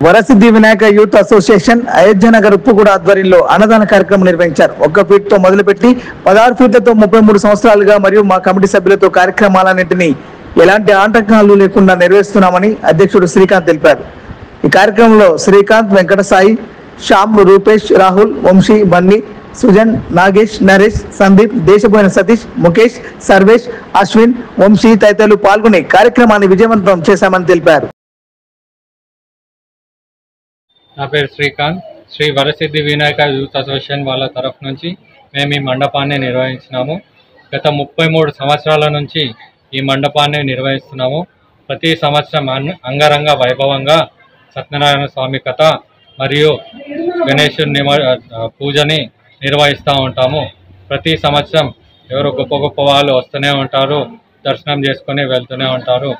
Varasiddhi Vinayaka youth association Ayodhya Nagar Uppuguda ఆధ్వర్యంలో అన్నదాన కార్యక్రమం నిర్వహించారు. 1 ఫీట్తో మొదలుపెట్టి 16 ఫీట్లతో 33 సంవత్సరాలుగా మరియు మా కమిటీ సభ్యులతో కార్యక్రమాలన్నింటినీ ఎలాంటి ఆటంకాలు లేకుండా నిర్వహిస్తున్నామని అధ్యక్షుడు శ్రీకాంత్ తెలిపారు. ఈ కార్యక్రమంలో శ్రీకాంత్, వెంకట సాయి, శ్యామ్, రూపేష్, రాహుల్, వంశీ, బన్నీ, సుజన్, నాగేష్, నరేష్, సందీప్, దేశపోయిన సతీష్, ముఖేష్, సర్వేష్, అశ్విన్, వంశీ తదితరులు పాల్గొని కార్యక్రమాన్ని విజయవంతం చేశామని తెలిపారు. నా పేరు శ్రీకాంత్. శ్రీ వరసిద్ధి వినాయక యూత్ అసోసియేషన్ వాళ్ళ తరఫు నుంచి మేము ఈ మండపాన్ని నిర్వహించినాము. గత 33 సంవత్సరాల నుంచి ఈ మండపాన్ని నిర్వహిస్తున్నాము. ప్రతి సంవత్సరం అంగరంగ వైభవంగా సత్యనారాయణ స్వామి కథ మరియు గణేశుని పూజని నిర్వహిస్తూ ఉంటాము. ప్రతి సంవత్సరం ఎవరు గొప్ప గొప్ప వాళ్ళు వస్తూనే ఉంటారు, దర్శనం చేసుకొని వెళ్తూనే ఉంటారు.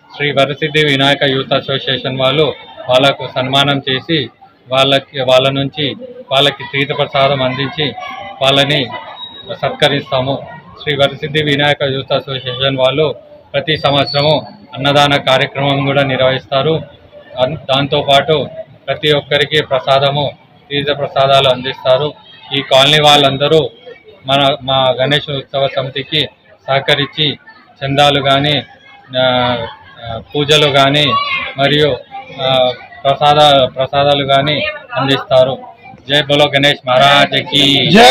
శ్రీ వరసిద్ధి వినాయక యూత్ అసోసియేషన్ వాళ్ళు వాళ్ళకు సన్మానం చేసి వాళ్ళ నుంచి వాళ్ళకి తీర్థ ప్రసాదం అందించి వాళ్ళని సత్కరిస్తాము. శ్రీ వరసిద్ధి వినాయక యూత్ అసోసియేషన్ వాళ్ళు ప్రతి సంవత్సరము అన్నదాన కార్యక్రమం కూడా నిర్వహిస్తారు. దాంతోపాటు ప్రతి ఒక్కరికి తీర్థ ప్రసాదాలు అందిస్తారు. ఈ కాలనీ వాళ్ళందరూ మా గణేష్ ఉత్సవ సమితికి సహకరించి చందాలు కానీ, పూజలు కానీ మరియు ప్రసాదాలు కానీ అందిస్తారు. జై బోలో గణేష్ మహారాజ్ కి జై.